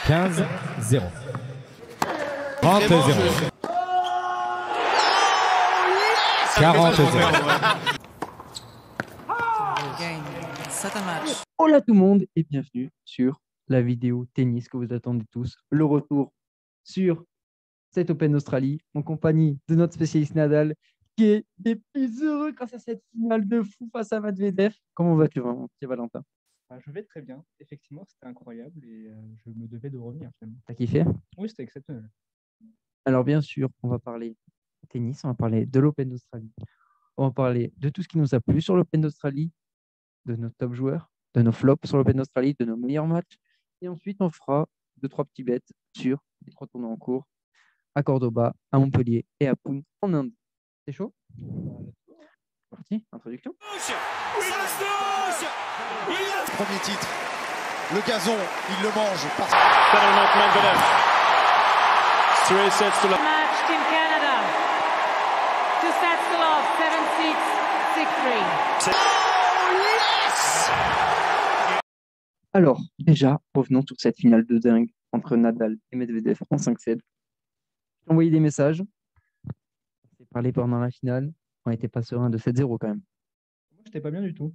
15-0. 30-0. 40-0. Hola tout le monde et bienvenue sur la vidéo tennis que vous attendez tous. Le retour sur cette Open d'Australie en compagnie de notre spécialiste Nadal qui est des plus heureux grâce à cette finale de fou face à Medvedev. Comment vas-tu, mon petit Valentin? Je vais très bien. Effectivement, c'était incroyable et je me devais de revenir finalement. T'as kiffé? Oui, c'était exceptionnel. Alors bien sûr, on va parler tennis, on va parler de l'Open d'Australie, on va parler de tout ce qui nous a plu sur l'Open d'Australie, de nos top joueurs, de nos flops sur l'Open d'Australie, de nos meilleurs matchs. Et ensuite, on fera 2-3 petits bêtes sur les 3 tournois en cours à Cordoba, à Montpellier et à Pune en Inde. C'est chaud? Parti, introduction. Premier titre, le gazon, il le mange. Medvedev. 3 sets to love. Matched in Canada. 2 sets to love. 7-6, 6-3. Alors, déjà, revenons sur cette finale de dingue entre Nadal et Medvedev en 5-7. J'ai envoyé des messages. On s'est parlé pendant la finale. On n'était pas serein de 7-0 quand même. Moi, j'étais pas bien du tout.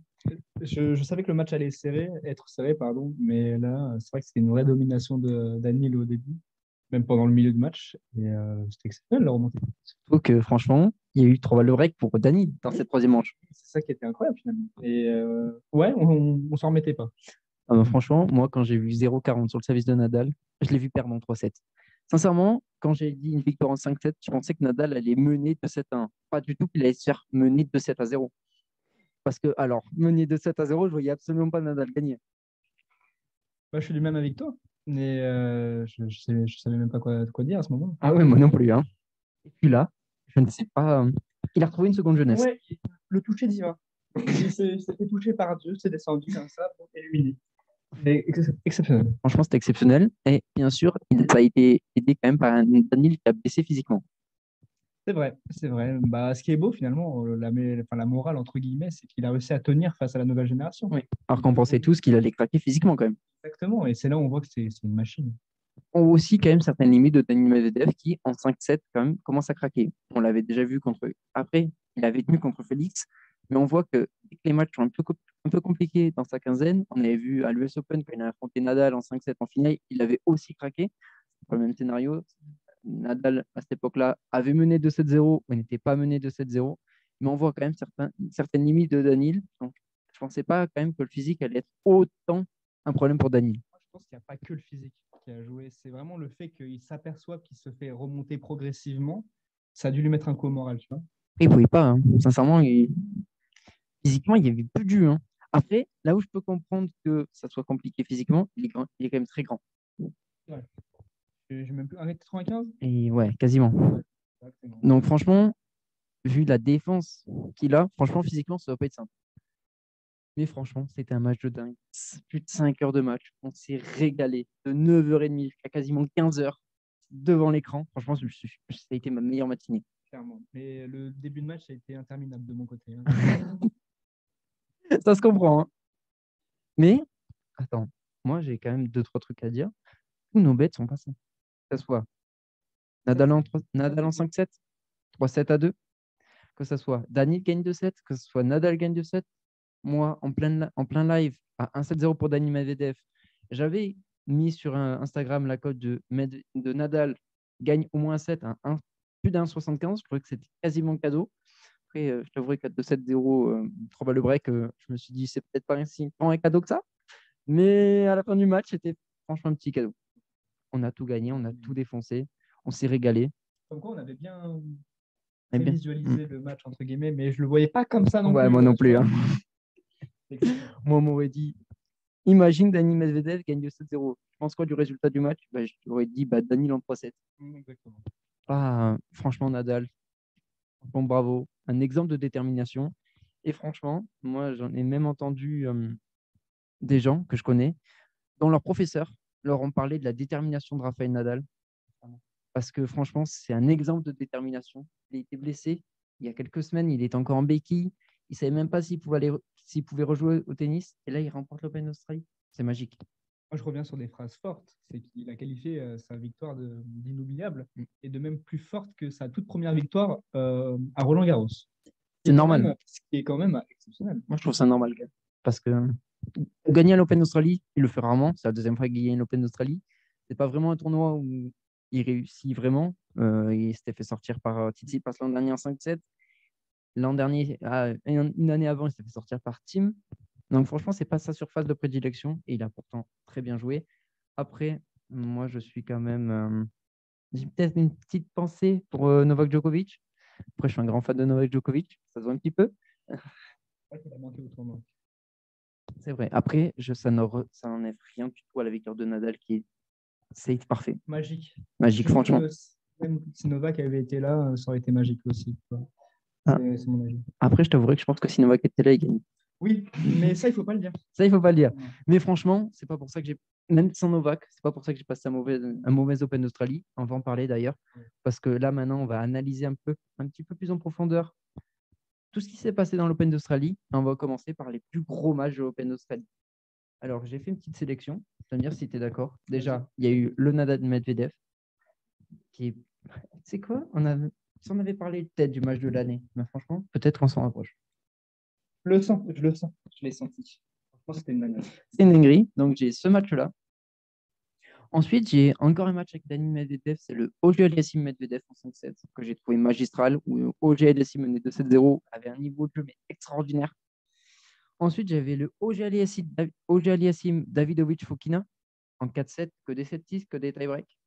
Je savais que le match allait être serré, pardon, mais là, c'est vrai que c'était une vraie domination de Daniil au début, même pendant le milieu de match. Et c'était exceptionnel la remontée. Surtout que franchement, il y a eu 3 balles de break pour Dani dans cette troisième manche. C'est ça qui était incroyable finalement. Et ouais, on s'en remettait pas. Ah bah, franchement, moi, quand j'ai vu 0,40 sur le service de Nadal, je l'ai vu perdre en 3-7. Sincèrement, quand j'ai dit une victoire en 5-7, je pensais que Nadal allait mener 2-7-1. Pas du tout qu'il allait se faire mener 2-7-0. Parce que, alors, mener 2-7-0, je voyais absolument pas Nadal gagner. Je suis du même avec toi, mais je savais même pas quoi dire à ce moment. Ah ouais, moi non plus. Hein. Et puis là, je ne sais pas. Il a retrouvé une seconde jeunesse. Ouais, le toucher divin. Il s'est fait toucher par Dieu, c'est descendu comme ça, pour éliminé. C'est exceptionnel. Franchement, c'était exceptionnel. Et bien sûr, ça a été aidé quand même par un Daniil qui a blessé physiquement. C'est vrai, c'est vrai. Ce qui est beau finalement, la morale entre guillemets, c'est qu'il a réussi à tenir face à la nouvelle génération. Oui. Alors qu'on pensait tous qu'il allait craquer physiquement quand même. Exactement, et c'est là où on voit que c'est une machine. On voit aussi quand même certaines limites de Daniil Medvedev qui, en 5-7, quand même, commence à craquer. On l'avait déjà vu contre eux. Après, il avait tenu contre Félix, mais on voit que dès que les matchs sont un peu compliqués dans sa quinzaine, on avait vu à l'US Open, quand il a affronté Nadal en 5-7 en finale, il avait aussi craqué. Pour le même scénario, Nadal, à cette époque-là, avait mené 2-7-0, mais n'était pas mené 2-7-0. Mais on voit quand même certaines limites de Daniil. Donc, je ne pensais pas quand même que le physique allait être autant un problème pour Daniil. Je pense qu'il n'y a pas que le physique qui a joué. C'est vraiment le fait qu'il s'aperçoit qu'il se fait remonter progressivement. Ça a dû lui mettre un coup au moral, tu vois. Il ne pouvait pas. Hein. Sincèrement, physiquement, il y avait plus de jus. Hein. Après, là où je peux comprendre que ça soit compliqué physiquement, il est quand même très grand. Ouais. J'ai même plus arrêté 95. Et ouais, quasiment. Donc franchement, vu la défense qu'il a, franchement, physiquement, ça ne doit pas être simple. Mais franchement, c'était un match de dingue. Plus de 5 heures de match. On s'est régalé de 9h30 jusqu'à quasiment 15h devant l'écran. Franchement, ça a été ma meilleure matinée. Clairement. Mais le début de match a été interminable de mon côté. Hein. Ça se comprend. Hein. Mais, attends, moi, j'ai quand même 2-3 trucs à dire. Tous nos bêtes sont passés. Que ce soit Nadal en 5-7, 3-7-2, que ce soit Daniil gagne 2-7, que ce soit Nadal gagne 2-7. Moi, en plein live, à 1-7-0 pour Daniil Medvedev, j'avais mis sur Instagram la cote de Nadal gagne au moins un 7, plus d'un 75. Je trouvais que c'était quasiment cadeau. Après, je t'avouerai qu'à 2-7-0, 3 balles de break, je me suis dit, c'est peut-être pas si tant un cadeau que ça. Mais à la fin du match, c'était franchement un petit cadeau. On a tout gagné, on a tout défoncé, on s'est régalé. Comme quoi, on avait bien visualisé le match, entre guillemets, mais je ne le voyais pas comme ça non plus. Moi non plus. Hein. Moi, on m'aurait dit, imagine Daniil Medvedev gagne 7-0. Je pense quoi du résultat du match? Je t'aurais dit Daniil en 3-7. Exactement. Franchement, Nadal, bon, bravo. Un exemple de détermination. Et franchement, moi, j'en ai même entendu des gens que je connais, dont leurs professeurs leur ont parlé de la détermination de Rafael Nadal. Parce que franchement, c'est un exemple de détermination. Il a été blessé il y a quelques semaines, il est encore en béquille. Il ne savait même pas s'il pouvait rejouer au tennis. Et là, il remporte l'Open d'Australie. C'est magique. Moi, je reviens sur des phrases fortes. C'est qu'il a qualifié sa victoire d'inoubliable et de même plus forte que sa toute première victoire à Roland-Garros. C'est normal. Ce qui est quand même exceptionnel. Moi, je trouve ça normal, quand même. Parce que gagner à l'Open d'Australie, il le fait rarement. C'est la deuxième fois qu'il gagne l'Open d'Australie. C'est pas vraiment un tournoi où il réussit vraiment. Il s'était fait sortir par Tsitsipas l'an dernier en 5-7. L'an dernier, une année avant, il s'est fait sortir par Thiem. Donc, franchement, c'est pas sa surface de prédilection. Et il a pourtant très bien joué. Après, moi, je suis quand même. J'ai peut-être une petite pensée pour Novak Djokovic. Après, je suis un grand fan de Novak Djokovic. Ça se voit un petit peu. Il a manqué au tournoi. C'est vrai. Après, ça n'enlève rien du tout à la victoire de Nadal c'est parfait. Magique. Magique, Je trouve franchement. que même si Novak avait été là, ça aurait été magique aussi. Ah. C'est mon avis. Après, je t'avouerai que je pense que si Novak était là, il gagne. Oui, mais ça, il ne faut pas le dire. Ça, il ne faut pas le dire. Non. Mais franchement, c'est pas pour ça que même sans Novak, c'est pas pour ça que j'ai passé un mauvais Open d'Australie. On va en parler d'ailleurs. Parce que là, maintenant, on va analyser un petit peu plus en profondeur tout ce qui s'est passé dans l'Open d'Australie. On va commencer par les plus gros matchs de l'Open d'Australie. Alors, j'ai fait une petite sélection. Tu vas me dire si tu es d'accord. Déjà, il y a eu le Nadal Medvedev. Tu sais quoi si on avait parlé peut-être du match de l'année, mais franchement, peut-être qu'on s'en rapproche. Je le sens, je l'ai senti. Franchement, c'était une dinguerie. C'est une dinguerie. Donc, j'ai ce match-là. Ensuite, j'ai encore un match avec Daniil Medvedev. C'est le OG Aliassime Medvedev en 5-7 que j'ai trouvé magistral, où OG Aliassime menait 2-7-0, avait un niveau de jeu mais extraordinaire. Ensuite, j'avais le OG Aliassime Davidovich Fokina en 4-7, que des 7-6, que des tie-breaks.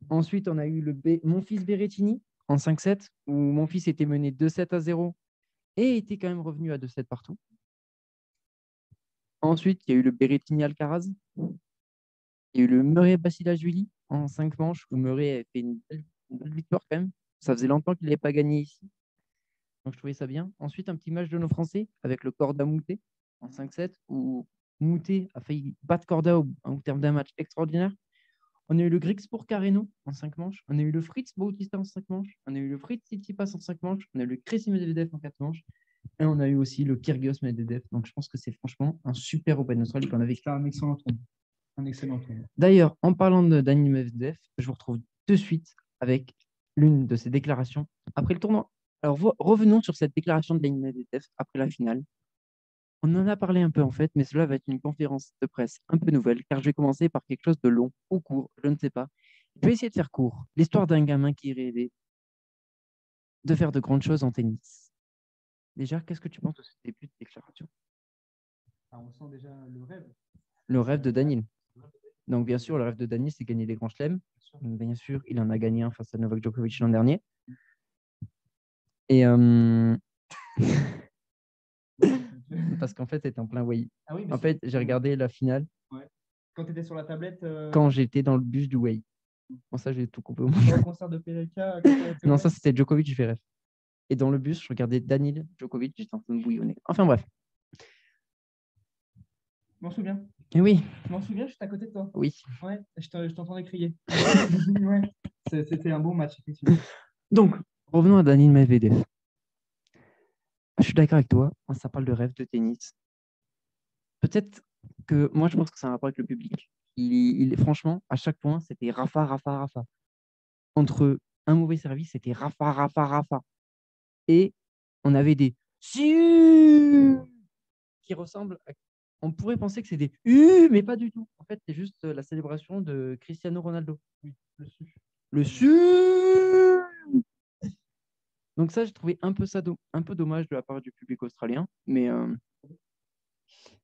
Ensuite, on a eu mon fils Berrettini en 5-7, où mon fils était mené 2-7-0 et était quand même revenu à 2-7 partout. Ensuite, il y a eu le Berrettini Alcaraz. Il y a eu le Murray Basilashvili en 5 manches, où Murray a fait une belle victoire quand même. Ça faisait longtemps qu'il n'avait pas gagné ici. Donc, je trouvais ça bien. Ensuite, un petit match de nos Français avec le Corda Moutet en 5-7, où Moutet a failli battre Corda au terme d'un match extraordinaire. On a eu le Grigspor Carreno en 5 manches. On a eu le Fritz Bautista en 5 manches. On a eu le Fritz Tsitsipas en 5 manches. On a eu le Chris Medvedev en 4 manches. Et on a eu aussi le Kyrgios Medvedev. Donc, je pense que c'est franchement un super Open d'Australie qu'on avait. C'était un excellent tournoi. Un excellent tournoi. D'ailleurs, en parlant de Daniil Medvedev, je vous retrouve de suite avec l'une de ses déclarations après le tournoi. Alors, revenons sur cette déclaration de Daniil Medvedev après la finale. On en a parlé un peu en fait, mais cela va être une conférence de presse un peu nouvelle, car je vais commencer par quelque chose de long ou court, je ne sais pas. Je vais essayer de faire court. L'histoire d'un gamin qui rêvait de faire de grandes choses en tennis. Déjà, qu'est-ce que tu penses de ce début de déclaration? On sent déjà le rêve. Le rêve de Daniil. Donc, bien sûr, le rêve de Daniil, c'est gagner des grands chelems. Bien sûr, il en a gagné un face à Novak Djokovic l'an dernier. Et parce qu'en fait, c'était en plein Wai. Ah oui, en fait, j'ai regardé la finale. Ouais. Quand tu étais sur la tablette. Quand j'étais dans le bus du Wai. Bon, ça, j'ai tout coupé au Au concert de PLK. Non, ça, c'était Djokovic, j'ai fait rêve. Et dans le bus, je regardais Daniil Djokovic, j'étais en train de bouillonner. Enfin, bref. Je m'en souviens. Et oui. Je m'en souviens, j'étais à côté de toi. Oui. Ouais, je t'entendais crier. Ouais. C'était un bon match, effectivement. Donc, revenons à Daniil Medvedev. Je suis d'accord avec toi, ça parle de rêve de tennis. Peut-être que moi, je pense que c'est un rapport avec le public. Franchement, à chaque point, c'était Rafa, Rafa, Rafa. Entre un mauvais service, c'était Rafa, Rafa, Rafa. Et on avait des qui ressemblent à... On pourrait penser que c'est des mais pas du tout. En fait, c'est juste la célébration de Cristiano Ronaldo. Oui, le su. Donc ça, j'ai trouvé un peu dommage de la part du public australien. Mais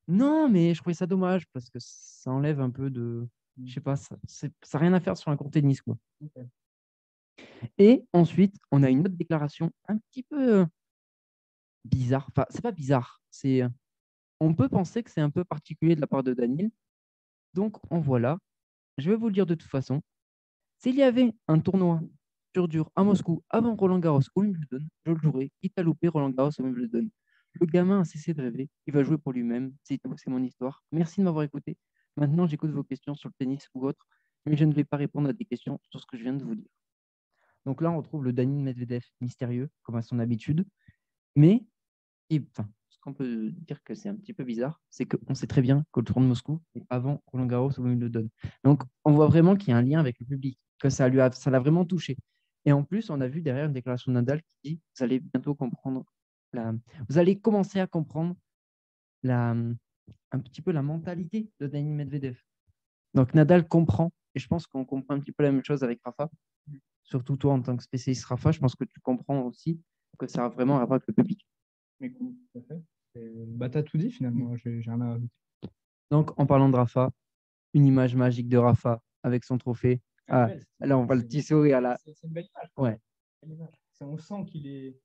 non, mais je trouvais ça dommage parce que ça enlève un peu de... Je sais pas, ça n'a rien à faire sur un court tennis, quoi. Okay. Et ensuite, on a une autre déclaration un petit peu bizarre. Enfin, c'est pas bizarre. On peut penser que c'est un peu particulier de la part de Daniil. Donc, en voilà. Je vais vous le dire de toute façon. S'il y avait un tournoi sur dur à Moscou avant Roland-Garros ou Wimbledon, je le jouerais, quitte à louper Roland-Garros ou Wimbledon. Le gamin a cessé de rêver. Il va jouer pour lui-même. C'est tout, c'est mon histoire. Merci de m'avoir écouté. Maintenant, j'écoute vos questions sur le tennis ou autre, mais je ne vais pas répondre à des questions sur ce que je viens de vous dire. Donc là, on retrouve le Daniil Medvedev mystérieux, comme à son habitude. Mais, ce qu'on peut dire que c'est un petit peu bizarre, c'est qu'on sait très bien que le Tour de Moscou est avant Roland-Garros ou Wimbledon. Donc, on voit vraiment qu'il y a un lien avec le public, que ça l'a vraiment touché. Et en plus, on a vu derrière une déclaration de Nadal qui dit, vous allez bientôt comprendre, vous allez commencer à comprendre la, un petit peu la mentalité de Daniil Medvedev. Donc, Nadal comprend, et je pense qu'on comprend un petit peu la même chose avec Rafa. Surtout toi, en tant que spécialiste Rafa, je pense que tu comprends aussi que ça a vraiment un rapport avec le public. Mais tout à fait. Bah, t'as tout dit finalement. J'ai rien à rajouter. Donc, en parlant de Rafa, une image magique de Rafa avec son trophée. Ah, belle, là, on voit le petit sourire là. C'est une belle image. Ouais. Belle image. On sent qu'il est,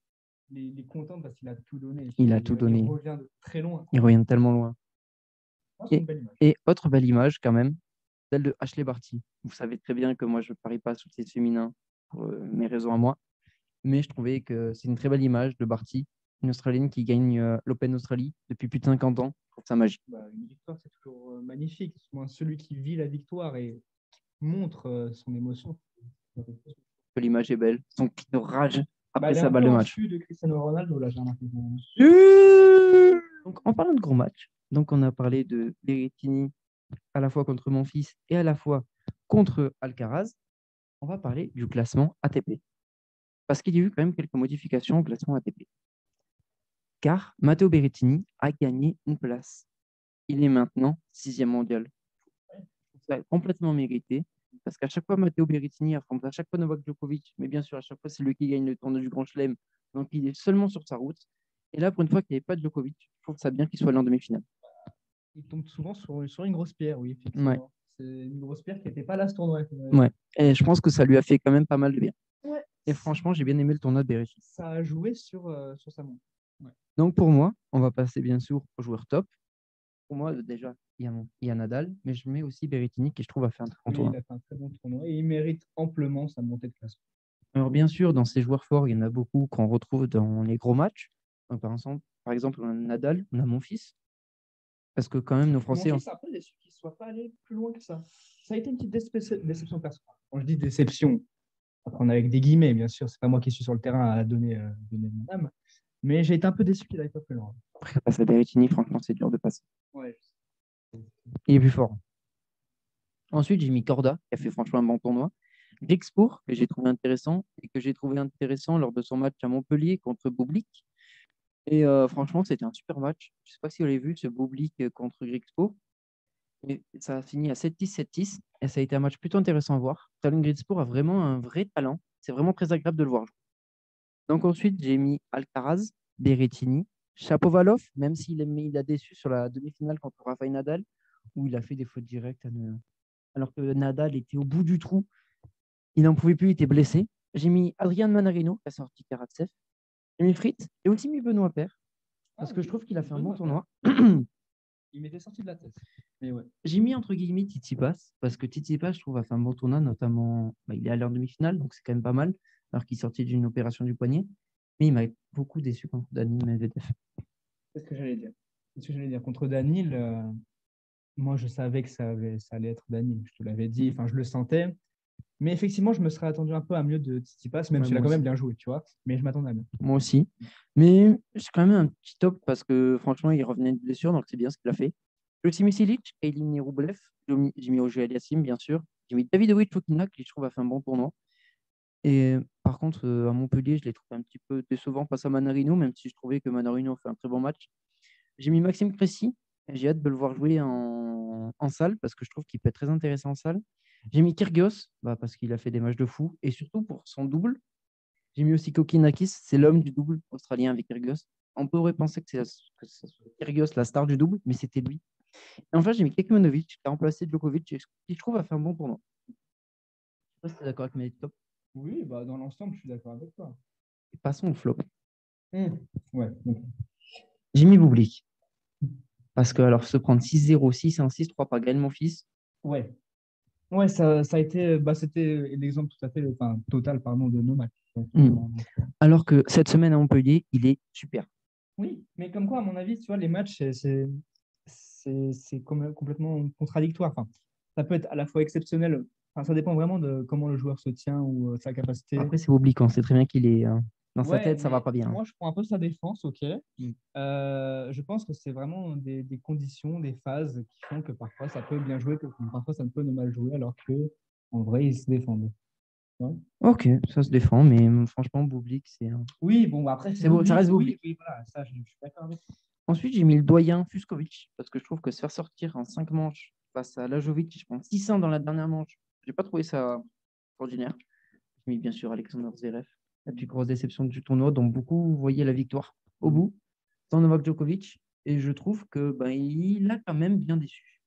il est content parce qu'il a tout donné. Il a tout donné. Il revient de très loin. Il revient tellement loin. C'est une belle image. Et autre belle image quand même, celle de Ashley Barty. Vous savez très bien que moi, je ne parie pas sur le tennis féminin pour mes raisons à moi. Mais je trouvais que c'est une très belle image de Barty, une Australienne qui gagne l'Open Australie depuis plus de 50 ans. Je trouve ça magique. Bah, une victoire, c'est toujours magnifique. Moi, celui qui vit la victoire et montre son émotion. L'image est belle. Son cri de rage après Elle est sa un balle peu de en match. dessus de Cristiano Ronaldo, là, j'ai remarqué. Donc, en parlant de gros match, donc on a parlé de Berrettini à la fois contre mon fils et à la fois contre Alcaraz. On va parler du classement ATP. Parce qu'il y a eu quand même quelques modifications au classement ATP. Car Matteo Berrettini a gagné une place. Il est maintenant 6e mondial. C'est complètement mérité. Parce qu'à chaque fois, Matteo Berrettini affronte à chaque fois Novak Djokovic, mais bien sûr, à chaque fois, c'est lui qui gagne le tournoi du Grand Chelem. Donc, il est seulement sur sa route. Et là, pour une fois qu'il n'y avait pas de Djokovic, je trouve ça bien qu'il soit allé en demi-finale. Il tombe souvent sur une grosse pierre, oui, effectivement. Ouais. C'est une grosse pierre qui n'était pas là ce tournoi. Ouais. Et je pense que ça lui a fait quand même pas mal de bien. Ouais. Et franchement, j'ai bien aimé le tournoi de Berrettini. Ça a joué sur sa montre. Ouais. Donc, pour moi, on va passer bien sûr au joueur top. Pour moi, déjà, il y a Nadal, mais je mets aussi Berrettini qui, je trouve, a fait un très bon tournoi. Il a fait un très bon tournoi et il mérite amplement sa montée de classe. Alors, bien sûr, dans ces joueurs forts, il y en a beaucoup qu'on retrouve dans les gros matchs. Donc, par exemple, on a Nadal, on a mon fils. Parce que, quand même, nos Français. Mon fils, après, déçu qu'il ne soit pas allé plus loin que ça. Ça a été une petite déception personnelle. Quand je dis déception, à prendre avec des guillemets, bien sûr, c'est pas moi qui suis sur le terrain à donner mon âme. Mais j'ai été un peu déçu qu'il n'aille pas plus loin. Après, face à Berrettini, franchement, c'est dur de passer. Ouais. Il est plus fort. Ensuite, j'ai mis Corda, qui a fait franchement un bon tournoi. Griekspoor, que j'ai trouvé intéressant, et que j'ai trouvé intéressant lors de son match à Montpellier contre Bublik. Et franchement, c'était un super match. Je ne sais pas si vous l'avez vu, ce Bublik contre Griekspoor. Mais ça a fini à 7-10, 7-10. Et ça a été un match plutôt intéressant à voir. Talon Griekspoor a vraiment un vrai talent. C'est vraiment très agréable de le voir jouer. Donc ensuite, j'ai mis Alcaraz, Berrettini, Shapovalov, même il a déçu sur la demi-finale contre Rafael Nadal, où il a fait des fautes directes. Alors que Nadal était au bout du trou. Il n'en pouvait plus, il était blessé. J'ai mis Adrian Manarino, qui a sorti Karatsev. J'ai mis Fritz et aussi mis Benoît Paire, parce que je trouve qu'il a fait un bon tournoi. Il m'était sorti de la tête. Mais ouais. J'ai mis entre guillemets Tsitsipas, parce que Tsitsipas, je trouve, a fait un bon tournoi, notamment, il est allé en demi-finale, donc c'est quand même pas mal, alors qu'il sortait d'une opération du poignet. Mais il m'a beaucoup déçu contre Daniil Medvedev. C'est ce que j'allais dire. Contre Daniil, moi, je savais que ça allait être Daniil. Je te l'avais dit, enfin, je le sentais. Mais effectivement, je me serais attendu un peu à mieux de Tsitsipas, même s'il a quand même bien joué, tu vois. Mais je m'attendais à mieux. Moi aussi. Mais c'est quand même un petit top parce que franchement, il revenait de blessure, donc c'est bien ce qu'il a fait. J'ai aussi mis Silic, qui a éliminé Rublev. J'ai mis Auger Aliassime, bien sûr. J'ai mis Davidovich Fokina, qui je trouve a fait un bon tournoi. Et par contre, à Montpellier, je l'ai trouvé un petit peu décevant face à Manarino, même si je trouvais que Manarino fait un très bon match. J'ai mis Maxime Cressy. J'ai hâte de le voir jouer en salle parce que je trouve qu'il peut être très intéressant en salle. J'ai mis Kyrgios parce qu'il a fait des matchs de fou et surtout pour son double. J'ai mis aussi Kokinakis, c'est l'homme du double australien avec Kyrgios. On pourrait penser que c'est Kyrgios la star du double, mais c'était lui. Et enfin, j'ai mis Kekmanovic qui a remplacé Djokovic et qui, je trouve, a fait un bon tournoi. Je sais pas si tu es d'accord avec mes top. Oui, dans l'ensemble, je suis d'accord avec toi. Et passons au flop. Ouais. J'ai mis Bublik. Parce que alors se prendre 6-0, 6-1, 6-3 par Gaël Monfils. Ouais. Ouais, ça a été, c'était l'exemple tout à fait, total, pardon, de nos matchs. Alors que cette semaine à Montpellier, il est super. Oui, mais comme quoi, à mon avis, tu vois, les matchs, c'est complètement contradictoire. Enfin, ça peut être à la fois exceptionnel. Enfin, ça dépend vraiment de comment le joueur se tient ou sa capacité. Après, c'est Bublik, on sait très bien qu'il est Dans sa Ouais, tête, ça va mais pas bien. moi, je prends un peu sa défense, ok. Mm. Je pense que c'est vraiment des conditions, des phases qui font que parfois ça peut bien jouer, que parfois ça ne peut ne mal jouer, alors que en vrai, ils se défendent. Ouais. Ok, ça se défend, mais franchement, Bublik, c'est un... Oui, bon, bah, après, C'est beau, ça reste oui, Bublik. oui, voilà, ça, je suis d'accord avec toi. Ensuite, j'ai mis le doyen Fuskovic, parce que je trouve que se faire sortir en 5 manches face à Lajovic, je prends 600 dans la dernière manche. J'ai pas trouvé ça ordinaire. J'ai mis bien sûr Alexander Zverev, la plus grosse déception du tournoi, dont beaucoup voyaient la victoire au bout, sans Novak Djokovic. Et je trouve que il a quand même bien déçu.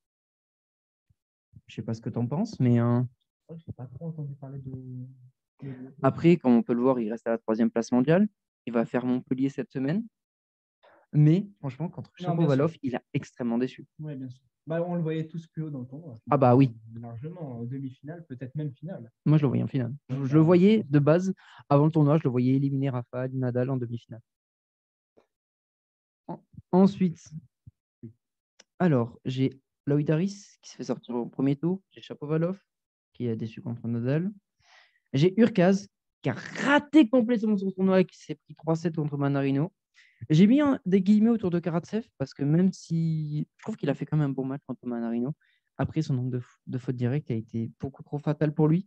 Je sais pas ce que tu en penses, mais Ouais, je n'ai pas trop entendu parler après, comme on peut le voir, il reste à la 3e place mondiale. Il va faire Montpellier cette semaine. Mais franchement, contre Non, bien sûr. Shapovalov, il a extrêmement déçu. Oui, bien sûr. Bah, on le voyait tous plus haut dans le tournoi. Ah bah oui, Largement, en demi-finale, peut-être même finale. moi je le voyais en finale. Je le voyais de base, avant le tournoi, je le voyais éliminer Rafa, Nadal en demi-finale. Ensuite, alors, j'ai Loïc Harris qui se fait sortir au premier tour. J'ai Shapovalov qui a déçu contre Nadal. J'ai Urkaz qui a raté complètement son tournoi et qui s'est pris 3-7 contre Manarino. J'ai mis des guillemets autour de Karatsev parce que même si je trouve qu'il a fait quand même un bon match contre Manarino, après son nombre de fautes directes a été beaucoup trop fatal pour lui.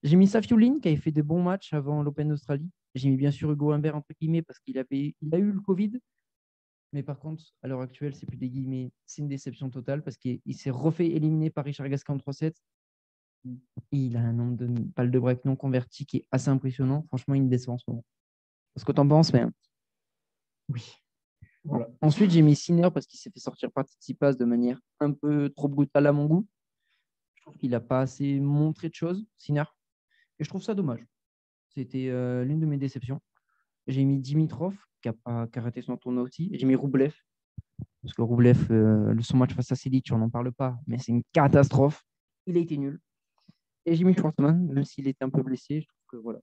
J'ai mis Safiullin qui avait fait de bons matchs avant l'Open d'Australie. J'ai mis bien sûr Hugo Humbert entre guillemets parce qu'il il a eu le Covid. Mais par contre, à l'heure actuelle, c'est plus des guillemets, c'est une déception totale parce qu'il s'est refait éliminer par Richard Gasquet en 3-7. Il a un nombre de balles de break non converties qui est assez impressionnant. Franchement, il me déçoit en ce moment. Ce que tu en penses, mais Oui. Voilà. ensuite, j'ai mis Sinner parce qu'il s'est fait sortir par Tsitsipas de manière un peu trop brutale à mon goût. Je trouve qu'il n'a pas assez montré de choses, Sinner. Et je trouve ça dommage. C'était l'une de mes déceptions. J'ai mis Dimitrov, qui a raté son tournoi aussi. Et j'ai mis Roublev, parce que Roublev, son match face à Silic, on n'en parle pas, mais c'est une catastrophe. Il a été nul. Et j'ai mis Schwartzmann, même s'il était un peu blessé. Je trouve que voilà.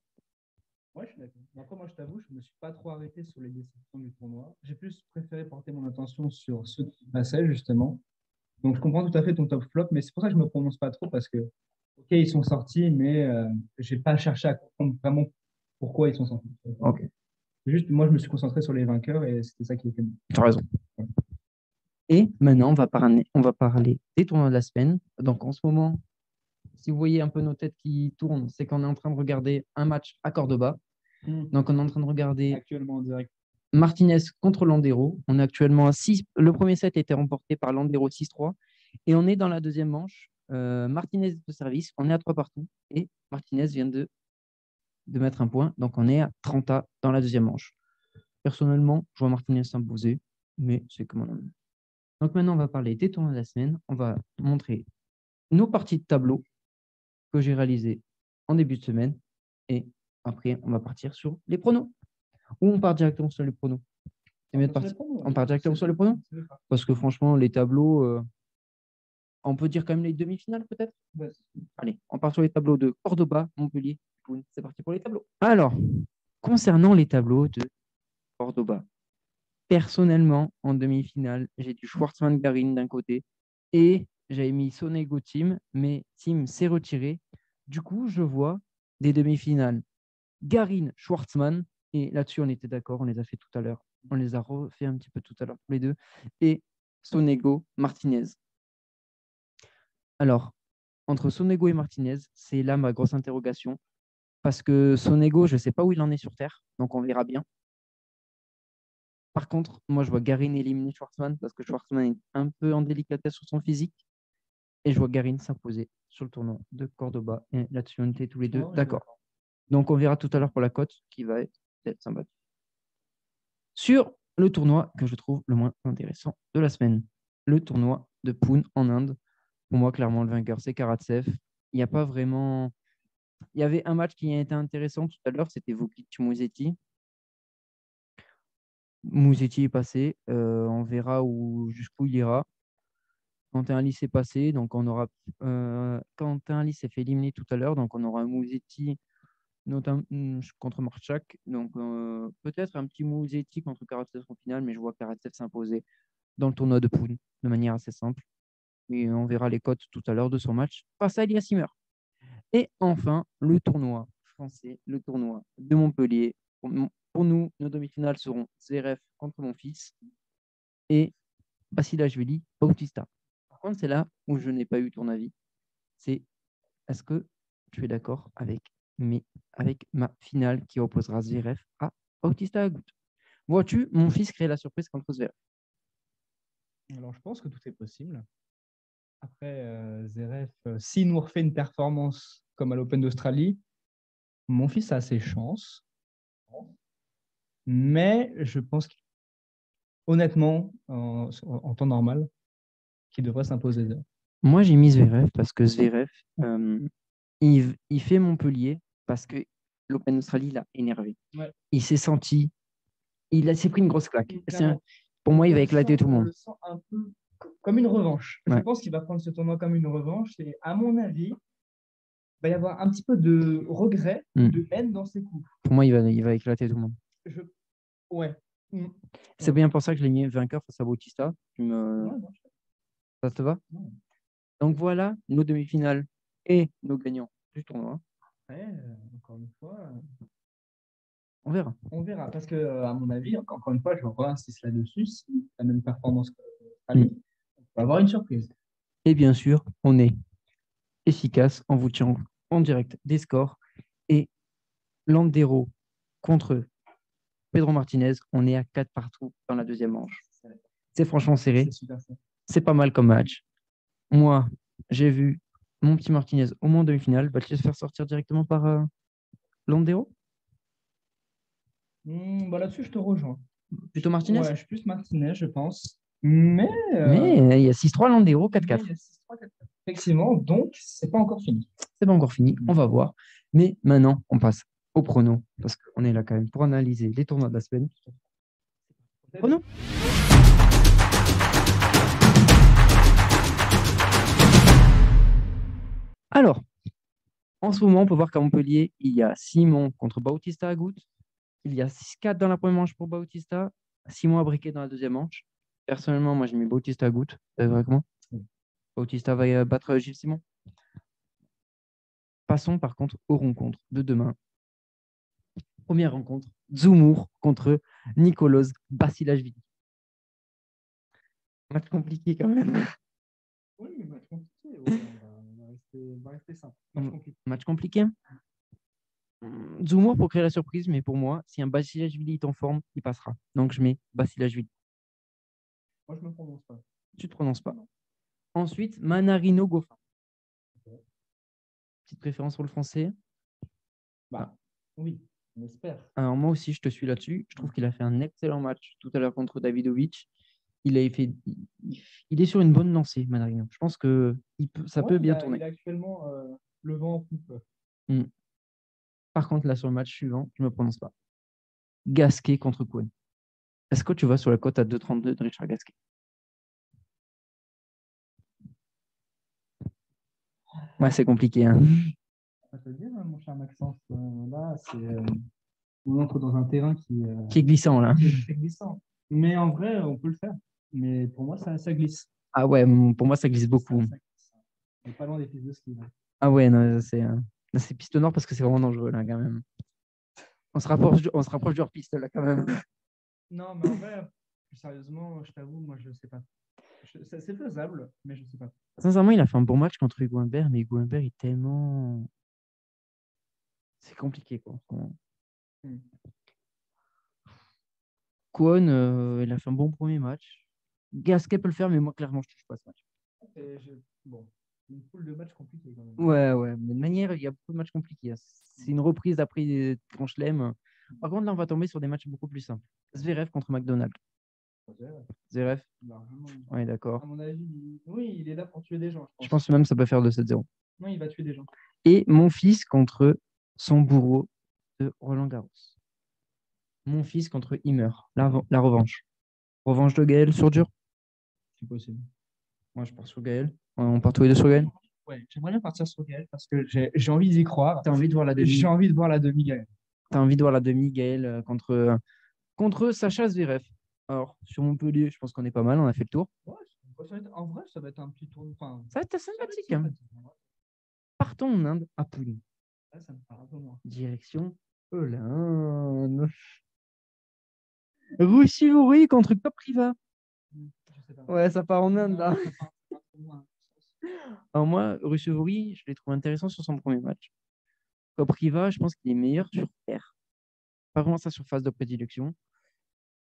Ouais, je suis d'accord. Après, moi, je t'avoue, je ne me suis pas trop arrêté sur les déceptions du tournoi. J'ai plus préféré porter mon attention sur ceux qui passaient, justement. Donc, je comprends tout à fait ton top flop, mais c'est pour ça que je ne me prononce pas trop parce que, OK, ils sont sortis, mais je n'ai pas cherché à comprendre vraiment pourquoi ils sont sortis. Ok, Juste, moi, je me suis concentré sur les vainqueurs et c'était ça qui était bon. tu as raison. Et maintenant, on va parler des tournois de la semaine. Donc, en ce moment, si vous voyez un peu nos têtes qui tournent, c'est qu'on est en train de regarder un match à Cordoba. Donc, on est en train de regarder Actuellement en direct. Martinez contre Landero. On est actuellement à 6. Le premier set a été remporté par Landero 6-3. Et on est dans la deuxième manche. Martinez de service. On est à 3 partout. Et Martinez vient de mettre un point. Donc, on est à 30 dans la deuxième manche. Personnellement, je vois Martinez s'imposer. Mais c'est comme on a. Donc, maintenant, on va parler des tournois de la semaine. On va montrer nos parties de tableau que j'ai réalisées en début de semaine. Et après, on va partir sur les pronos. Ou on part directement sur les pronos. C'est mieux de partir. On part directement sur les pronos. Parce que franchement, les tableaux, on peut dire quand même les demi-finales peut-être. Allez, on part sur les tableaux de Cordoba, Montpellier. C'est parti pour les tableaux. Alors, concernant les tableaux de Cordoba, personnellement, en demi-finale, j'ai du Schwartzmann-Garin d'un côté et j'avais mis Sonego Team, mais Team s'est retiré. Du coup, je vois des demi-finales Garin-Schwartzmann, et là-dessus, on était d'accord, on les a fait tout à l'heure. On les a refait un petit peu tout à l'heure tous les deux. Et Sonego-Martinez. Alors, entre Sonego et Martinez, c'est là ma grosse interrogation. Parce que Sonego, je ne sais pas où il en est sur Terre, donc on verra bien. Par contre, moi, je vois Garin éliminer Schwartzmann parce que Schwartzmann est un peu en délicatesse sur son physique. Et je vois Garin s'imposer sur le tournoi de Cordoba. Et là-dessus, on était tous les deux d'accord. Donc, on verra tout à l'heure pour la cote qui va être sympathique. Sur le tournoi que je trouve le moins intéressant de la semaine, le tournoi de Pune en Inde. Pour moi, clairement, le vainqueur, c'est Karatsev. Il n'y a pas vraiment. Il y avait un match qui a été intéressant tout à l'heure, c'était Vukic-Musetti. Musetti est passé. On verra jusqu'où il ira. Quentin Ali s'est passé, donc on aura. Quentin Ali s'est fait éliminer tout à l'heure, donc on aura Musetti notamment contre Marchak. Donc peut-être un petit Musetti contre Karatsev en finale, mais je vois Karatsev s'imposer dans le tournoi de Pune de manière assez simple. Et on verra les cotes tout à l'heure de son match face à Elias Simmer. Et enfin, le tournoi français, le tournoi de Montpellier. Pour nous, nos demi-finales seront Zverev contre mon fils et Basilashvili, Bautista. Par contre, c'est là où je n'ai pas eu ton avis. C'est est-ce que tu es d'accord avec ma finale qui opposera Zverev à Bautista Agut? Vois-tu, mon fils crée la surprise contre Zverev. Alors, je pense que tout est possible. Après, Zverev, s'il nous refait une performance comme à l'Open d'Australie, mon fils a ses chances. Mais je pense honnêtement, en temps normal, qu'il devrait s'imposer. Moi, j'ai mis Zverev parce que Zverev, il fait Montpellier parce que l'Open d'Australie l'a énervé. Ouais. Il s'est senti, s'est pris une grosse claque. Clairement. Pour moi, il va On éclater tout le On monde. le sent un peu comme une revanche. Je Ouais. pense qu'il va prendre ce tournoi comme une revanche. Et à mon avis, il va y avoir un petit peu de regret, de haine dans ses coups. Pour moi, il va éclater tout le monde. Ouais. C'est bien pour ça que je l'ai mis vainqueur face à Bautista. Ça te va? Ouais. Donc voilà nos demi-finales et nos gagnants du tournoi. Après, encore une fois, On verra. on verra. Parce que, à mon avis, encore une fois, je reinsiste là-dessus. Si la même performance que on va avoir une surprise. Et bien sûr, on est efficace en vous tirant en direct des scores. Et Landero contre Pedro Martinez, on est à 4 partout dans la deuxième manche. C'est franchement serré. C'est pas mal comme match. Moi, j'ai vu mon petit Martinez au moins en demi-finale. Va-t-il se faire sortir directement par Landero? Là-dessus, je te rejoins. Plutôt Martinez? Ouais, je suis plus Martinez, je pense. Mais il y a 6-3 Landero, 4-4. il y a 6-3, 4-4. Effectivement, donc c'est pas encore fini. C'est pas encore fini, on va voir. Mais maintenant, on passe au prono, parce qu'on est là quand même pour analyser les tournois de la semaine. Prono. Alors, en ce moment, on peut voir qu'à Montpellier, il y a Simon contre Bautista Agut. Il y a 6-4 dans la première manche pour Bautista, Simon a briqué dans la deuxième manche. Personnellement, moi, j'ai mis Bautista Agut. Comment Bautista va battre Gilles Simon. Passons par contre aux rencontres de demain. Première rencontre, Zoumour contre Nicolas Basilashvili. Match compliqué quand même. Oui, match compliqué. Ouais, on va rester simple. Match compliqué. Zoumour pour créer la surprise, mais pour moi, si un Basilashvili est en forme, il passera. Donc je mets Basilashvili. Moi, je ne me prononce pas. Tu ne te prononces pas. Ensuite, Manarino Goffin. Petite préférence pour le français? Oui, on espère. Alors moi aussi, je te suis là-dessus. Je trouve qu'il a fait un excellent match tout à l'heure contre Davidovic. Il est sur une bonne lancée, Manarino. Je pense que ça peut bien tourner. Il a actuellement le vent en poupe. Par contre, là, sur le match suivant, je ne me prononce pas. Gasquet contre Kwon. Est-ce que tu vas sur la cote à 2,32 de Richard Gasquet? Ouais, c'est compliqué. Hein. Ça peut dire, mon cher Maxence. Là, on entre dans un terrain qui est glissant, là. C'est glissant. Mais en vrai, on peut le faire. Mais pour moi, ça glisse. Ah ouais, pour moi, ça glisse beaucoup. Ça glisse. On n'est pas loin des pistes de ski. Là. Ah ouais, non, c'est piste nord parce que c'est vraiment dangereux, là, quand même. On se rapproche du hors-piste, là, quand même. Non, mais en vrai, plus sérieusement, je t'avoue, moi, je ne sais pas. C'est faisable, mais je ne sais pas. Sincèrement, il a fait un bon match contre Hugo Humbert, mais Hugo Humbert est tellement... C'est compliqué, quoi. Kwon, il a fait un bon premier match. Gasquet peut le faire, mais moi, clairement, je ne touche pas ce match. Bon, une poule de matchs compliqués, quand même. Ouais. Mais de manière, il y a beaucoup de matchs compliqués. C'est une reprise après Grand Chelem. Par contre, là, on va tomber sur des matchs beaucoup plus simples. Zverev contre McDonald. Zverev. Oui, d'accord. À mon avis, oui, il est là pour tuer des gens. Je pense même que ça peut faire 2-7-0. Non, il va tuer des gens. Et mon fils contre son bourreau de Roland Garros. Mon fils contre Ymer. La revanche. Revanche de Gaël sur dur. C'est possible. Moi, je pars sur Gaël. On part tous les deux sur Gaël. Ouais, j'aimerais bien partir sur Gaël parce que j'ai envie d'y croire. T'as envie de voir la demi. J'ai envie de voir la demi Gaël. T'as envie de voir la demi Gaël contre Sacha Zverev. Alors, sur Montpellier, je pense qu'on est pas mal. On a fait le tour. Ouais, en vrai, ça va être un petit tour. Enfin, ça va être sympathique. Hein. Partons en Inde à Pune. Ça me parle un peu moins. Direction Hollande. Ruchivori contre Kopriva. Je sais pas. Ouais, ça part en Inde, là. Non, ça part trop loin. Alors moi, Ruchivori, je l'ai trouvé intéressant sur son premier match. Kopriva, je pense qu'il est meilleur sur terre. Pas vraiment sa surface de prédilection.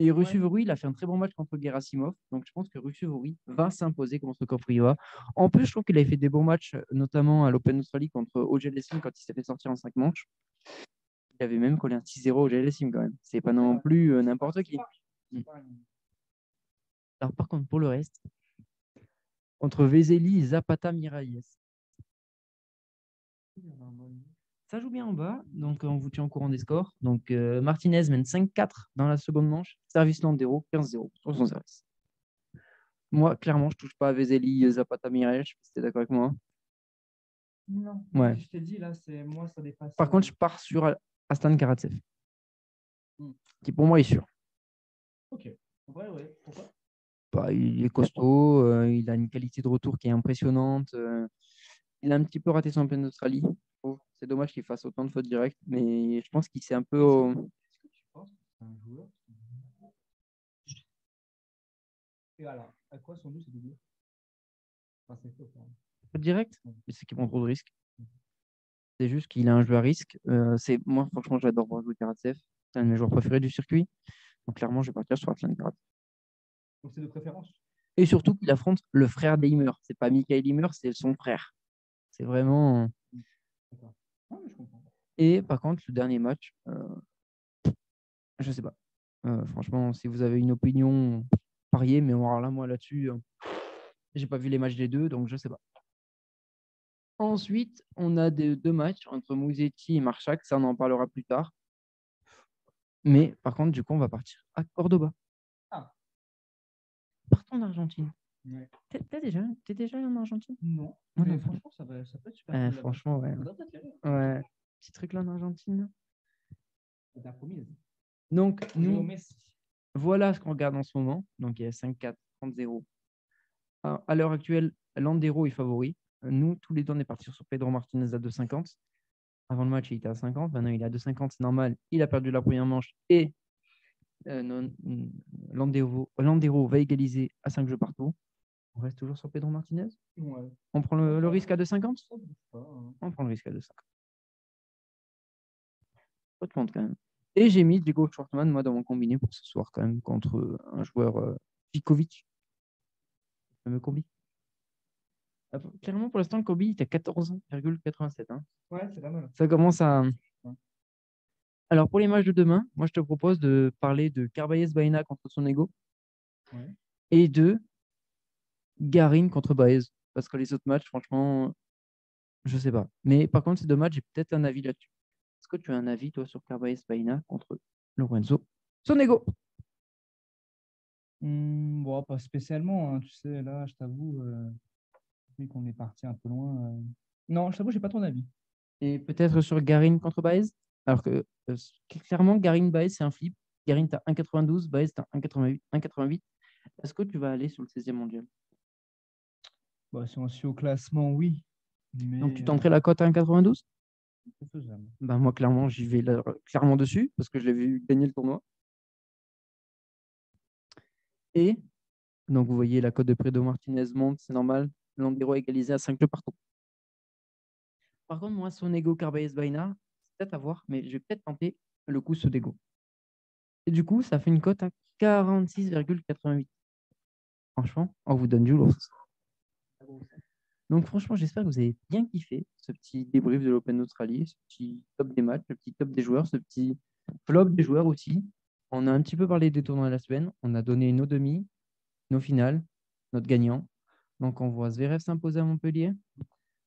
Et Ruchivori, il a fait un très bon match contre Gerasimov. Donc je pense que Ruchivori va s'imposer contre Kopriva. En plus, je trouve qu'il avait fait des bons matchs, notamment à l'Open Australie contre Auger-Aliassime quand il s'est fait sortir en 5 manches. Il avait même collé un 6-0 au Auger-Aliassime quand même. C'est pas non plus n'importe qui. Alors par contre, pour le reste, entre Veseli et Zapata Miralles. Ça joue bien en bas, donc on vous tient au courant des scores. Donc Martinez mène 5-4 dans la seconde manche, service Landero 15-0 sur son service. Moi, clairement, je touche pas à Veseli, Zapata Miralles, je sais pas si tu es d'accord avec moi. Non. Ouais. Je t'ai dit, là, c'est moi, ça dépasse. Par contre, je pars sur Astan Karatsev, Hmm. qui pour moi est sûr. Ok. Ouais. Pourquoi? Bah, il est costaud, il a une qualité de retour qui est impressionnante. Il a un petit peu raté son Open d'Australie. C'est dommage qu'il fasse autant de fautes directes, mais je pense qu'il s'est un peu. Est-ce que tu penses que c'est un joueur et alors, à quoi sont dus ces doublés? Enfin, c'est faux, quand même. Fautes directes, mais c'est qu'il prend trop de risques. C'est juste qu'il a un jeu à risque. Moi, franchement, j'adore voir jouer Karatsev. C'est un de mes joueurs préférés du circuit. Donc, clairement, je vais partir sur Aslan Karatsev. Donc, c'est de préférence. Et surtout qu'il affronte le frère d'Eimer. C'est pas Michael Eimer, c'est son frère. C'est vraiment. D'accord. Ah, mais je comprends. Et par contre, le dernier match, je sais pas. Franchement, si vous avez une opinion, pariez. Mais alors là, moi, là-dessus, j'ai pas vu les matchs des deux, donc je sais pas. Ensuite, on a deux matchs entre Musetti et Marchak. Ça, on en parlera plus tard. Mais par contre, du coup, on va partir à Cordoba. Ah. Partons en Argentine. Ouais. T'es déjà allé en Argentine? Non. Moi, Mais non. franchement, ça peut être super cool là-bas. Franchement, ouais. Faudrait peut-être y aller. Ouais. Petit truc là en Argentine. C'est ta promise. Donc, Léo nous, Messi. voilà ce qu'on regarde en ce moment. Donc, il y a 5-4, 30-0. À l'heure actuelle, Landero est favori. Nous, tous les deux, on est partis sur Pedro Martinez à 2,50. Avant le match, il était à 50. Maintenant, il est à 2,50. C'est normal. Il a perdu la première manche et Landero va égaliser à 5 jeux partout. On reste toujours sur Pedro Martinez. Ouais. On prend le risque à 2,50. Ça bouge pas, hein. On prend le risque à 2,50. Pas de compte quand même. Et j'ai mis Diego Schwartzman, moi, dans mon combiné pour ce soir, quand même, contre un joueur Vikovic. Le fameux combi. Clairement, pour l'instant, le combi est à 14,87. Hein. Ouais, c'est pas mal. Ça commence à. Ouais. Alors, pour les matchs de demain, moi, je te propose de parler de Carballes Baena contre Sonego Ouais. et de Garin contre Baez. Parce que les autres matchs, franchement, je sais pas. Mais par contre, ces deux matchs, j'ai peut-être un avis là-dessus. Est-ce que tu as un avis, toi, sur Carballes Baena contre Lorenzo Sonego? Bon, pas spécialement, hein, tu sais, là, je t'avoue, vu qu'on est parti un peu loin. Non, je t'avoue, j'ai pas ton avis. Et peut-être sur Garin contre Baez. Alors que clairement, Garin Baez, c'est un flip. Garin, tu as 1,92, Baez, tu as 1,88. 1,88. Est-ce que tu vas aller sur le 16e mondial? Bah, si on suit au classement, oui. Mais Donc, tu tenterais la cote à 1,92? c'est faisable. Ben, moi, clairement, j'y vais clairement dessus parce que je l'ai vu gagner le tournoi. Et donc, vous voyez, la cote de Pedro Martinez monte, c'est normal. Landero égalisé à 5 jeux partout. Par contre, moi, Sonego, Carballes Baena, c'est peut-être à voir, mais je vais peut-être tenter le coup Sonego. Et du coup, ça fait une cote à 46,88. Franchement, on vous donne du lourd. Donc, franchement, j'espère que vous avez bien kiffé ce petit débrief de l'Open d'Australie, ce petit top des matchs, ce petit top des joueurs, ce petit flop des joueurs aussi. On a un petit peu parlé des tournois de la semaine. On a donné nos demi, nos finales, notre gagnant. Donc, on voit Zverev s'imposer à Montpellier.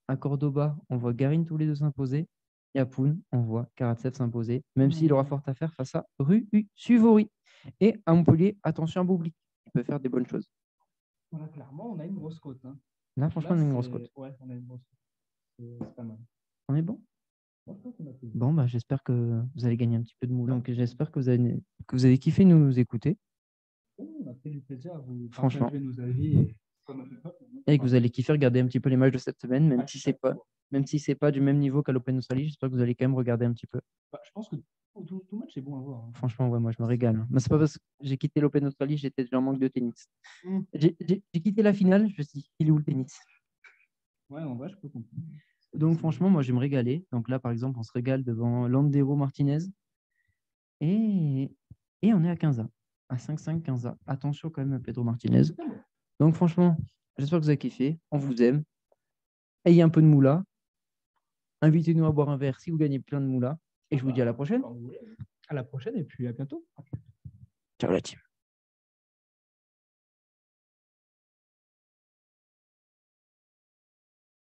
À Cordoba, on voit Garin tous les deux s'imposer. Et à Poon, on voit Karatsev s'imposer, même s'il aura fort à faire face à Suvori. Et à Montpellier, attention à Bublik. Il peut faire des bonnes choses. Voilà, clairement, on a une grosse cote. Hein. Là, franchement, on a une grosse cote. Ouais, on a une grosse cote. C'est pas mal. On est bon? Moi, je pense qu'on a fait. Bon, bah, j'espère que vous allez gagner un petit peu de moule. Donc, j'espère que vous avez kiffé nous écouter. On a fait du plaisir à vous Franchement. partager nos avis. Et que vous allez kiffer regarder un petit peu les matchs de cette semaine, même si c'est pas. Même si c'est pas du même niveau qu'à l'Open Australie, j'espère que vous allez quand même regarder un petit peu. Bah, je pense que tout match est bon à voir. Hein. Franchement, ouais, moi, je me régale. Hein. Mais c'est pas parce que j'ai quitté l'Open Australie, j'étais déjà en manque de tennis. J'ai quitté la finale, je me suis dit, il est où le tennis? Ouais, en vrai, je peux comprendre. Donc, franchement, moi, je vais me régaler. Donc là, par exemple, on se régale devant Landero Martinez. Et on est à 15A. À 5-5, 15A. Attention quand même à Pedro Martinez. Donc, franchement, j'espère que vous avez kiffé. On vous aime. Ayez un peu de moula. Invitez-nous à boire un verre si vous gagnez plein de moula. Et je vous dis à la prochaine. À la prochaine et puis à bientôt. Ciao la team.